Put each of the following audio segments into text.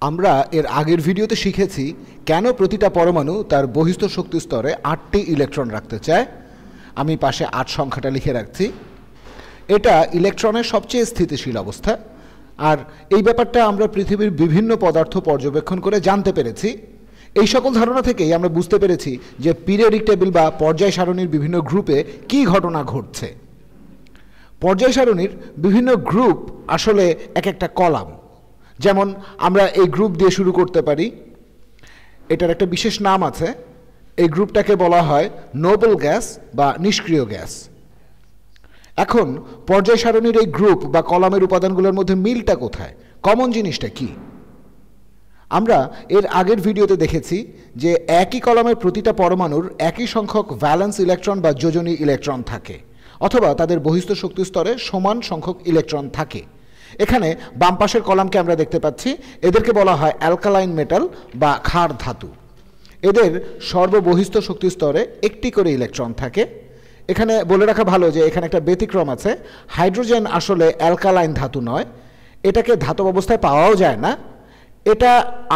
আমরা এর আগের ভিডিওতে শিখেছি কেন প্রতিটা পরমাণু তার বহিস্থ শক্তি স্তরে 8টি ইলেকট্রন রাখতে চায়। আমি পাশে 8 সংখ্যাটা লিখে রাখছি। এটা ইলেকট্রনের সবচেয়ে স্থিতিশীল অবস্থা, আর এই ব্যাপারটা আমরা পৃথিবীর বিভিন্ন পদার্থ পর্যবেক্ষণ করে জানতে পেরেছি। এই সকল ধারণা থেকেই আমরা বুঝতে পেরেছি যে পিরিয়ডিক টেবিল বা পর্যায় সারণীর বিভিন্ন গ্রুপে কী ঘটনা ঘটছে। পর্যায় সারণীর বিভিন্ন গ্রুপ আসলে এক একটা কলাম। যেমন আমরা এই গ্রুপ দিয়ে শুরু করতে পারি, এটার একটা বিশেষ নাম আছে। এই গ্রুপটাকে বলা হয় নোবেল গ্যাস বা নিষ্ক্রিয় গ্যাস। এখন পর্যায় সারণীর এই গ্রুপ বা কলামের উপাদানগুলোর মধ্যে মিলটা কোথায়, কমন জিনিসটা কি? আমরা এর আগের ভিডিওতে দেখেছি যে একই কলামের প্রতিটা পরমাণুর একই সংখ্যক ভ্যালেন্স ইলেকট্রন বা যোজনী ইলেকট্রন থাকে, অথবা তাদের বহিস্থ শক্তি স্তরে সমান সংখ্যক ইলেকট্রন থাকে। এখানে বাম পাশের কলামকে আমরা দেখতে পাচ্ছি, এদেরকে বলা হয় অ্যালকালাইন মেটাল বা ক্ষার ধাতু। এদের সর্ববহিস্থ শক্তি স্তরে একটি করে ইলেকট্রন থাকে। এখানে বলে রাখা ভালো যে এখানে একটা ব্যতিক্রম আছে। হাইড্রোজেন আসলে অ্যালকালাইন ধাতু নয়, এটাকে ধাতব অবস্থায় পাওয়াও যায় না। এটা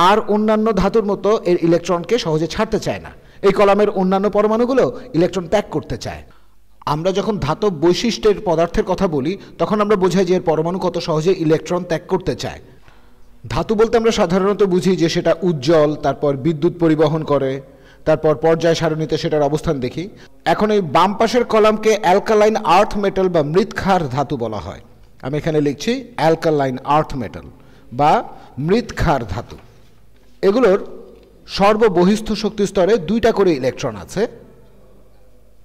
আর অন্যান্য ধাতুর মতো এর ইলেকট্রনকে সহজে ছাড়তে চায় না। এই কলামের অন্যান্য পরমাণুগুলো ইলেকট্রন ত্যাগ করতে চায়। আমরা যখন ধাতব বৈশিষ্ট্যের পদার্থের কথা বলি তখন আমরা বোঝাই যে এর পরমাণু কত সহজে ইলেকট্রন ত্যাগ করতে চায়। ধাতু বলতে আমরা সাধারণত বুঝি যে সেটা উজ্জ্বল, তারপর বিদ্যুৎ পরিবহন করে, তারপর পর্যায় সারণীতে সেটার অবস্থান দেখি। এখন এই বাম পাশের কলামকে অ্যালকালাইন আর্থ মেটাল বা মৃৎক্ষার ধাতু বলা হয়। আমি এখানে লিখছি অ্যালকালাইন আর্থ মেটাল বা মৃৎক্ষার ধাতু। এগুলোর সর্ববহিস্থ শক্তি স্তরে 2টা করে ইলেকট্রন আছে।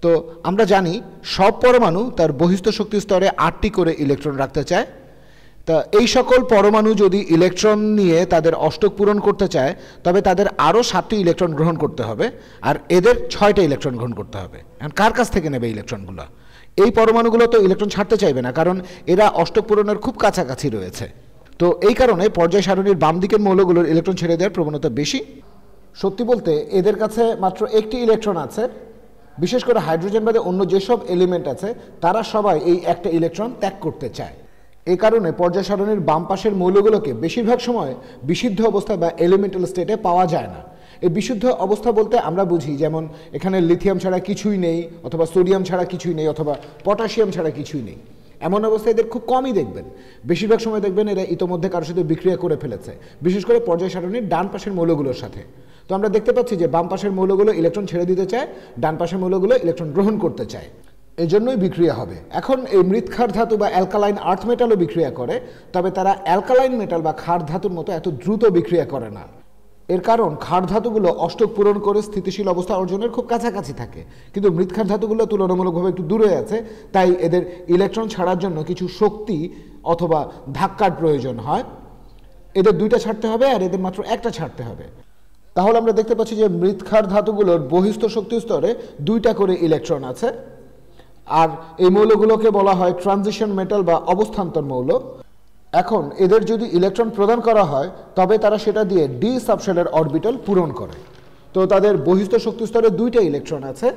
তো আমরা জানি সব পরমাণু তার বহিস্থ শক্তি স্তরে 8টি করে ইলেকট্রন রাখতে চায়। তা এই সকল পরমাণু যদি ইলেকট্রন নিয়ে তাদের অষ্টক পূরণ করতে চায় তবে তাদের আরও 7টি ইলেকট্রন গ্রহণ করতে হবে, আর এদের 6টা ইলেকট্রন গ্রহণ করতে হবে। এখন কার কাছ থেকে নেবে ইলেকট্রনগুলো? এই পরমাণুগুলো তো ইলেকট্রন ছাড়তে চাইবে না, কারণ এরা অষ্টক পূরণের খুব কাছাকাছি রয়েছে। তো এই কারণে পর্যায় সারণীর বাম দিকের মৌলগুলোর ইলেকট্রন ছেড়ে দেওয়ার প্রবণতা বেশি। সত্যি বলতে এদের কাছে মাত্র একটি ইলেকট্রন আছে। বিশেষ করে হাইড্রোজেন বাদে অন্য যেসব এলিমেন্ট আছে তারা সবাই এই একটা ইলেকট্রন ত্যাগ করতে চায়। এই কারণে পর্যায় সারণীর বাম পাশের মৌলগুলোকে বেশিরভাগ সময় বিশুদ্ধ অবস্থা বা এলিমেন্টাল স্টেটে পাওয়া যায় না। এই বিশুদ্ধ অবস্থা বলতে আমরা বুঝি যেমন এখানে লিথিয়াম ছাড়া কিছুই নেই, অথবা সোডিয়াম ছাড়া কিছুই নেই, অথবা পটাশিয়াম ছাড়া কিছুই নেই। এমন অবস্থায় এদের খুব কমই দেখবেন। বেশিরভাগ সময় দেখবেন এরা ইতোমধ্যে কারোর সাথে বিক্রিয়া করে ফেলেছে, বিশেষ করে পর্যায় সারণীর ডান পাশের মৌলগুলোর সাথে। তো আমরা দেখতে পাচ্ছি যে বাম পাশের মৌলগুলো ইলেকট্রন ছেড়ে দিতে চায়, ডান পাশের মৌলগুলো ইলেকট্রন গ্রহণ করতে চায়। এই জন্যই বিক্রিয়া হবে। এখন এই মৃৎক্ষার ধাতু বা অ্যালকালাইন আর্থ মেটালও বিক্রিয়া করে, তবে তারা অ্যালকালাইন মেটাল বা ক্ষার ধাতুর মতো এত দ্রুত বিক্রিয়া করে না। এর কারণ ক্ষার ধাতুগুলো অষ্টক পূরণ করে স্থিতিশীল অবস্থা অর্জনের খুব কাছাকাছি থাকে, কিন্তু মৃৎক্ষার ধাতুগুলো তুলনামূলকভাবে একটু দূরে আছে। তাই এদের ইলেকট্রন ছাড়ার জন্য কিছু শক্তি অথবা ধাক্কার প্রয়োজন হয়। এদের 2টা ছাড়তে হবে আর এদের মাত্র 1টা ছাড়তে হবে। তাহলে আমরা দেখতে পাচ্ছি যে মৃৎক্ষার ধাতুগুলোর বহিস্থ শক্তি স্তরে 2টা করে ইলেকট্রন আছে, আর এই মৌলগুলোকে বলা হয় ট্রানজিশন মেটাল বা অবস্থান্তর মৌল। এখন এদের যদি ইলেকট্রন প্রদান করা হয় তবে তারা সেটা দিয়ে ডি সাবশেলের অরবিটাল পূরণ করে। তো তাদের বহিস্থ শক্তি স্তরে 2টা ইলেকট্রন আছে।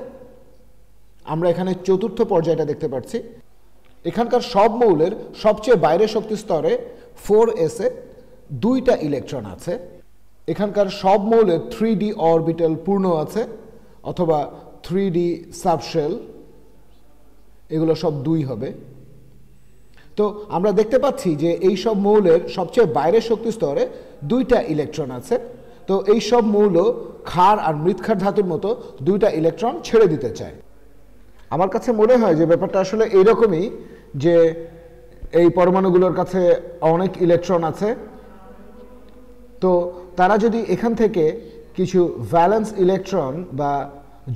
আমরা এখানে চতুর্থ পর্যায়টা দেখতে পাচ্ছি। এখানকার সব মৌলের সবচেয়ে বাইরের শক্তি স্তরে 4s এ 2টা ইলেকট্রন আছে। এখানকার সব মৌলের 3d অরবিটাল পূর্ণ আছে, অথবা 3d সাবশেল, এগুলো সব 2 হবে। তো আমরা দেখতে পাচ্ছি যে এই সব মৌলের সবচেয়ে বাইরের শক্তি স্তরে 2টা ইলেকট্রন আছে। তো এই সব মৌল ক্ষার আর মৃৎক্ষার ধাতুর মতো 2টা ইলেকট্রন ছেড়ে দিতে চায়। আমার কাছে মনে হয় যে ব্যাপারটা আসলে এইরকমই, যে এই পরমাণুগুলোর কাছে অনেক ইলেকট্রন আছে। তো তারা যদি এখান থেকে কিছু ভ্যালেন্স ইলেকট্রন বা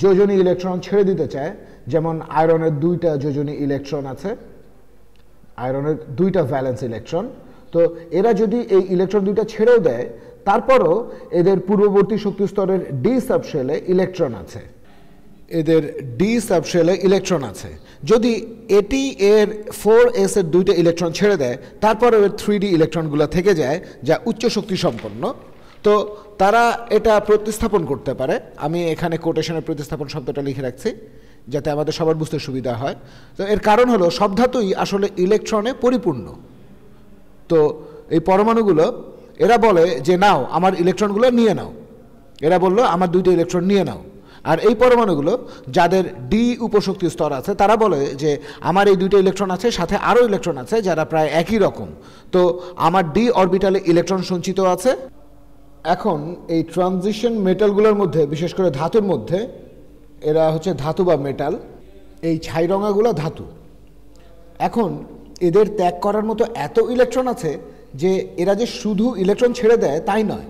যোজনী ইলেকট্রন ছেড়ে দিতে চায়, যেমন আয়রনের 2টা যোজনী ইলেকট্রন আছে, আয়রনের 2টা ভ্যালেন্স ইলেকট্রন, তো এরা যদি এই ইলেকট্রন 2টা ছেড়েও দেয় তারপরও এদের পূর্ববর্তী শক্তি স্তরের ডি সাবশেলে ইলেকট্রন আছে। এদের ডি সাবশেলে ইলেকট্রন আছে। যদি এটি এর 4s এর 2টা ইলেকট্রন ছেড়ে দেয় তারপরে এর 3d ইলেকট্রনগুলো থেকে যায় যা উচ্চ শক্তি সম্পন্ন, তো তারা এটা প্রতিস্থাপন করতে পারে। আমি এখানে কোটেশনের প্রতিস্থাপন শব্দটা লিখে রাখছি যাতে আমাদের সবার বুঝতে সুবিধা হয়। তো এর কারণ হলো সব ধাতুই আসলে ইলেকট্রনে পরিপূর্ণ। তো এই পরমাণুগুলো এরা বলে যে নাও আমার ইলেকট্রনগুলো নিয়ে নাও, এরা বলল আমার 2টা ইলেকট্রন নিয়ে নাও। আর এই পরমাণুগুলো যাদের ডি উপশক্তি স্তর আছে তারা বলে যে আমার এই 2টা ইলেকট্রন আছে, সাথে আরও ইলেকট্রন আছে যারা প্রায় একই রকম, তো আমার ডি অরবিটালে ইলেকট্রন সঞ্চিত আছে। এখন এই ট্রানজিশন মেটালগুলোর মধ্যে, বিশেষ করে ধাতুর মধ্যে, এরা হচ্ছে ধাতু বা মেটাল, এই ছাইরঙাগুলো ধাতু। এখন এদের ত্যাগ করার মতো এত ইলেকট্রন আছে যে এরা যে শুধু ইলেকট্রন ছেড়ে দেয় তাই নয়,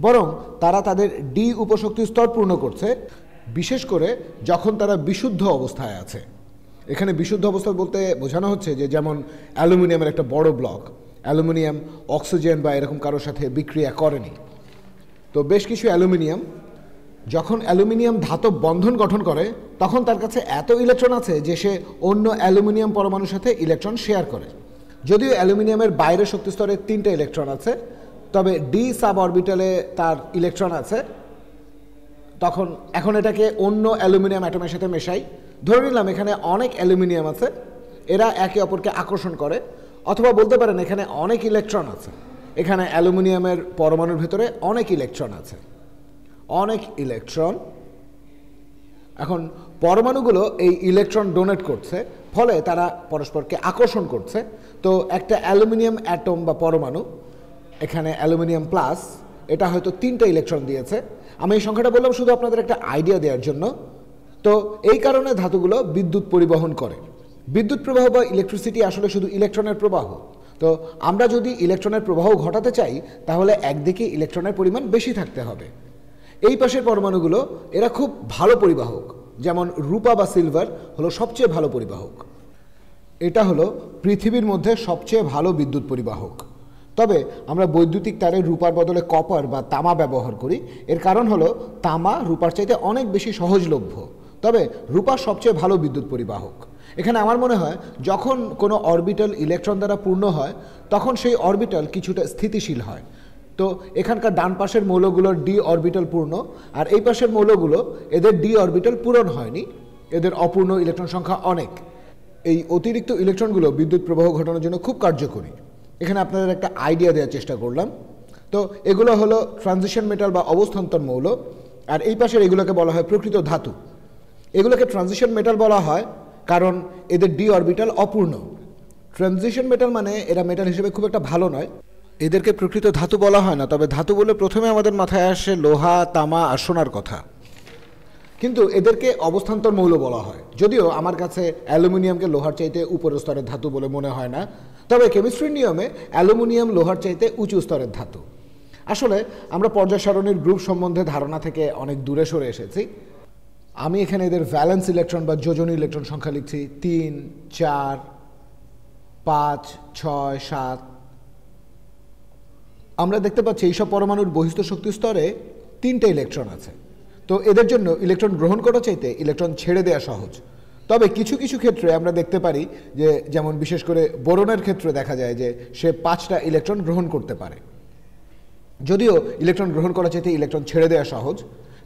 বরং তারা তাদের ডি উপশক্তি স্তর পূর্ণ করছে, বিশেষ করে যখন তারা বিশুদ্ধ অবস্থায় আছে। এখানে বিশুদ্ধ অবস্থা বলতে বোঝানো হচ্ছে যে যেমন অ্যালুমিনিয়ামের একটা বড় ব্লক, অ্যালুমিনিয়াম অক্সিজেন বা এরকম কারোর সাথে বিক্রিয়া করেনি, তো বেশ কিছু অ্যালুমিনিয়াম, যখন অ্যালুমিনিয়াম ধাতব বন্ধন গঠন করে তখন তার কাছে এত ইলেকট্রন আছে যে সে অন্য অ্যালুমিনিয়াম পরমাণুর সাথে ইলেকট্রন শেয়ার করে। যদিও অ্যালুমিনিয়ামের বাইরের শক্তিস্তরে 3টা ইলেকট্রন আছে, তবে ডি সাব অরবিটালে তার ইলেকট্রন আছে। এখন এটাকে অন্য অ্যালুমিনিয়াম অ্যাটমের সাথে মেশাই, ধরে নিলাম এখানে অনেক অ্যালুমিনিয়াম আছে, এরা একে অপরকে আকর্ষণ করে, অথবা বলতে পারেন এখানে অনেক ইলেকট্রন আছে, এখানে অ্যালুমিনিয়ামের পরমাণুর ভিতরে অনেক ইলেকট্রন আছে, অনেক ইলেকট্রন। এখন পরমাণুগুলো এই ইলেকট্রন ডোনেট করছে, ফলে তারা পরস্পরকে আকর্ষণ করছে। তো একটা অ্যালুমিনিয়াম অ্যাটম বা পরমাণু, এখানে অ্যালুমিনিয়াম প্লাস, এটা হয়তো 3টা ইলেকট্রন দিয়েছে। আমি এই সংখ্যাটা বললাম শুধু আপনাদের একটা আইডিয়া দেওয়ার জন্য। তো এই কারণে ধাতুগুলো বিদ্যুৎ পরিবহন করে। বিদ্যুৎ প্রবাহ বা ইলেকট্রিসিটি আসলে শুধু ইলেকট্রনের প্রবাহ। তো আমরা যদি ইলেকট্রনের প্রবাহ ঘটাতে চাই তাহলে একদিকে ইলেকট্রনের পরিমাণ বেশি থাকতে হবে। এই পাশের পরমাণুগুলো এরা খুব ভালো পরিবাহক, যেমন রূপা বা সিলভার হলো সবচেয়ে ভালো পরিবাহক। এটা হলো পৃথিবীর মধ্যে সবচেয়ে ভালো বিদ্যুৎ পরিবাহক। তবে আমরা বৈদ্যুতিক তারে রূপার বদলে কপার বা তামা ব্যবহার করি। এর কারণ হলো তামা রূপার চাইতে অনেক বেশি সহজলভ্য, তবে রূপা সবচেয়ে ভালো বিদ্যুৎ পরিবাহক। এখানে আমার মনে হয় যখন কোনো অরবিটাল ইলেকট্রন দ্বারা পূর্ণ হয় তখন সেই অরবিটাল কিছুটা স্থিতিশীল হয়। তো এখানকার ডান পাশের মৌলগুলোর ডি অরবিটাল পূর্ণ, আর এই পাশের মৌলগুলো এদের ডি অরবিটাল পূরণ হয়নি, এদের অপূর্ণ ইলেকট্রন সংখ্যা অনেক। এই অতিরিক্ত ইলেকট্রনগুলো বিদ্যুৎ প্রবাহ ঘটানোর জন্য খুব কার্যকরী। এখানে আপনাদের একটা আইডিয়া দেওয়ার চেষ্টা করলাম। তো এগুলো হলো ট্রানজিশন মেটাল বা অবস্থান্তর মৌল, আর এই পাশের এগুলোকে বলা হয় প্রকৃত ধাতু। এগুলোকে ট্রানজিশন মেটাল বলা হয় কারণ এদের ডি অরবিটাল অপূর্ণ। ট্রানজিশন মেটাল মানে এরা মেটাল হিসেবে খুব একটা ভালো নয়, এদেরকে প্রকৃত ধাতু বলা হয় না। তবে ধাতু বলে প্রথমে আমাদের মাথায় আসে লোহা, তামা আর সোনার কথা, কিন্তু এদেরকে অবস্থান্তর মৌল বলা হয়। যদিও আমার কাছে অ্যালুমিনিয়ামকে লোহার চাইতে উপরের স্তরের ধাতু বলে মনে হয় না, তবে কেমিস্ট্রির নিয়মে অ্যালুমিনিয়াম লোহার চাইতে উঁচু স্তরের ধাতু। আসলে আমরা পর্যায় সারণীর গ্রুপ সম্বন্ধে ধারণা থেকে অনেক দূরে সরে এসেছি। আমি এখানে এদের ভ্যালেন্স ইলেকট্রন বা যোজনী ইলেকট্রন সংখ্যা লিখছি 3, 4, 5, 6, 7। আমরা দেখতে পাচ্ছি এইসব পরমাণুর বহিস্থ শক্তি স্তরে 3টে ইলেকট্রন আছে। তো এদের জন্য ইলেকট্রন গ্রহণ করা চাইতে ইলেকট্রন ছেড়ে দেওয়া সহজ। তবে কিছু কিছু ক্ষেত্রে আমরা দেখতে পারি যে, যেমন বিশেষ করে বোরনের ক্ষেত্রে দেখা যায় যে সে 5টা ইলেকট্রন গ্রহণ করতে পারে, যদিও ইলেকট্রন গ্রহণ করা চাইতে ইলেকট্রন ছেড়ে দেওয়া সহজ।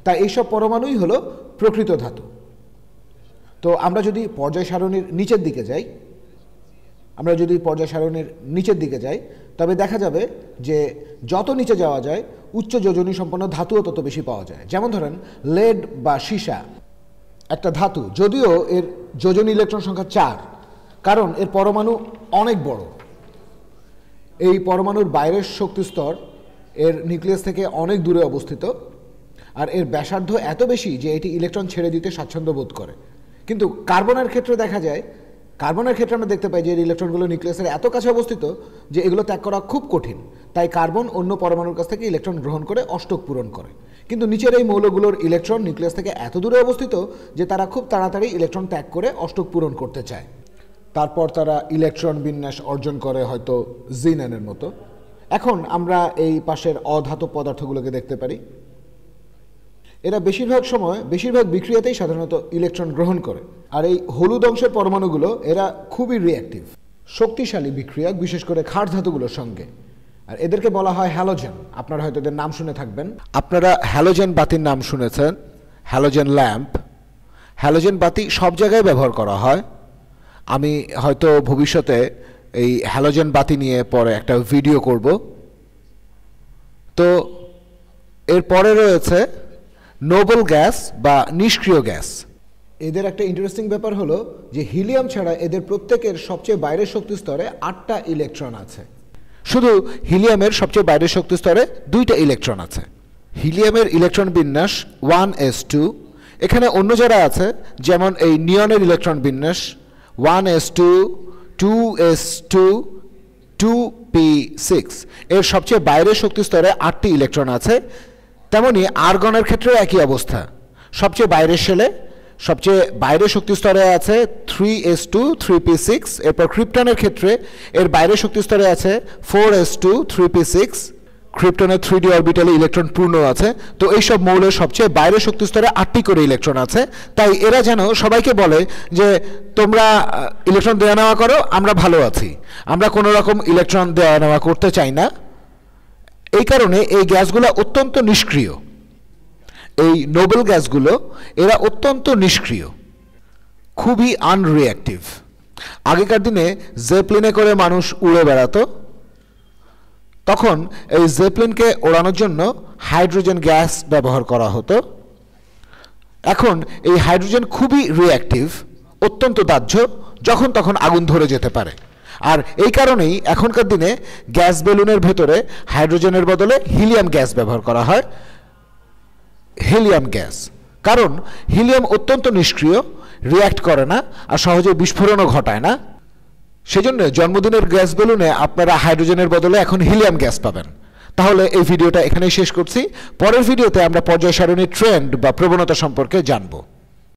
তাই এইসব পরমাণুই হলো প্রকৃত ধাতু। তো আমরা যদি পর্যায় সারণীর নিচের দিকে যাই তবে দেখা যাবে যে যত নিচে যাওয়া যায় উচ্চ যোজনী সম্পন্ন ধাতুও তত বেশি পাওয়া যায়। যেমন ধরেন লেড বা সীসা একটা ধাতু, যদিও এর যোজনী ইলেকট্রন সংখ্যা 4, কারণ এর পরমাণু অনেক বড়। এই পরমাণুর বাইরের শক্তিস্তর এর নিউক্লিয়াস থেকে অনেক দূরে অবস্থিত, আর এর ব্যাসার্ধ এত বেশি যে এটি ইলেকট্রন ছেড়ে দিতে স্বাচ্ছন্দ্য বোধ করে। কিন্তু কার্বনের ক্ষেত্রে দেখা যায়, কার্বনের ক্ষেত্রে আমরা দেখতে পাই যে এর ইলেকট্রনগুলো নিউক্লিয়াসের এত কাছে অবস্থিত যে এগুলো ত্যাগ করা খুব কঠিন। তাই কার্বন অন্য পরমাণুর কাছ থেকে ইলেকট্রন গ্রহণ করে অষ্টক পূরণ করে। কিন্তু নিচের এই মৌলগুলোর ইলেকট্রন নিউক্লিয়াস থেকে এত দূরে অবস্থিত যে তারা খুব তাড়াতাড়ি ইলেকট্রন ত্যাগ করে অষ্টক পূরণ করতে চায়। তারপর তারা ইলেকট্রন বিন্যাস অর্জন করে হয়তো জিনেনের মতো। এখন আমরা এই পাশের অধাতব পদার্থগুলোকে দেখতে পারি। এরা বেশিরভাগ বিক্রিয়াতেই সাধারণত ইলেকট্রন গ্রহণ করে। আর এই হলুদ অংশের পরমাণুগুলো এরা খুবই রিঅ্যাক্টিভ, শক্তিশালী বিক্রিয়ক, বিশেষ করে ক্ষার ধাতুগুলোর সঙ্গে। আর এদেরকে বলা হয় হ্যালোজেন। আপনারা হয়তো এদের নাম শুনে থাকবেন। আপনারা হ্যালোজেন বাতির নাম শুনেছেন, হ্যালোজেন ল্যাম্প। হ্যালোজেন বাতি সব জায়গায় ব্যবহার করা হয়। আমি হয়তো ভবিষ্যতে এই হ্যালোজেন বাতি নিয়ে পরে একটা ভিডিও করব। তো এরপরে রয়েছে নোবেল গ্যাস বা নিষ্ক্রিয় গ্যাস। এদের একটা ইন্টারেস্টিং ব্যাপার হলো যে হিলিয়াম ছাড়া এদের প্রত্যেকের সবচেয়ে বাইরের শক্তি স্তরে 8টা ইলেকট্রন আছে, শুধু হিলিয়ামের সবচেয়ে বাইরের শক্তি স্তরে 2টা ইলেকট্রন আছে। হিলিয়ামের ইলেকট্রন বিন্যাস 1s2। এখানে অন্য যারা আছে যেমন এই নিয়নের ইলেকট্রন বিন্যাস 1s2, 2s2, 2p6। এর সবচেয়ে বাইরের শক্তি স্তরে 8টি ইলেকট্রন আছে। তেমনি আর্গনের ক্ষেত্রেও একই অবস্থা, সবচেয়ে বাইরের শেলে সবচেয়ে বাইরের শক্তি স্তরে আছে 3s2, 3p6। এরপর ক্রিপ্টনের ক্ষেত্রে এর বাইরের শক্তি স্তরে আছে 4s2, 3p6। ক্রিপ্টনের 3d অরবিটালে ইলেকট্রন পূর্ণ আছে। তো এইসব মৌলের সবচেয়ে বাইরের শক্তি স্তরে 8টি করে ইলেকট্রন আছে। তাই এরা যেন সবাইকে বলে যে তোমরা ইলেকট্রন দেওয়া নেওয়া করো, আমরা ভালো আছি, আমরা কোনো রকম ইলেকট্রন দেওয়া নেওয়া করতে চাই না। এই কারণে এই গ্যাসগুলো অত্যন্ত নিষ্ক্রিয়। এই নোবেল গ্যাসগুলো এরা অত্যন্ত নিষ্ক্রিয়, খুবই আনরিঅ্যাক্টিভ। আগেকার দিনে জেপ্লিনে করে মানুষ উড়ে বেড়াতো, তখন এই জেপ্লিনকে ওড়ানোর জন্য হাইড্রোজেন গ্যাস ব্যবহার করা হতো। এখন এই হাইড্রোজেন খুবই রিঅ্যাক্টিভ, অত্যন্ত দাহ্য, যখন তখন আগুন ধরে যেতে পারে। আর এই কারণেই এখনকার দিনে গ্যাস বেলুনের ভেতরে হাইড্রোজেনের বদলে হিলিয়াম গ্যাস ব্যবহার করা হয়, হিলিয়াম গ্যাস। কারণ হিলিয়াম অত্যন্ত নিষ্ক্রিয়, রিঅ্যাক্ট করে না আর সহজে বিস্ফোরণও ঘটায় না। সেজন্য জন্মদিনের গ্যাস বেলুনে আপনারা হাইড্রোজেনের বদলে এখন হিলিয়াম গ্যাস পাবেন। তাহলে এই ভিডিওটা এখানেই শেষ করছি। পরের ভিডিওতে আমরা পর্যায় সারণীর ট্রেন্ড বা প্রবণতা সম্পর্কে জানব।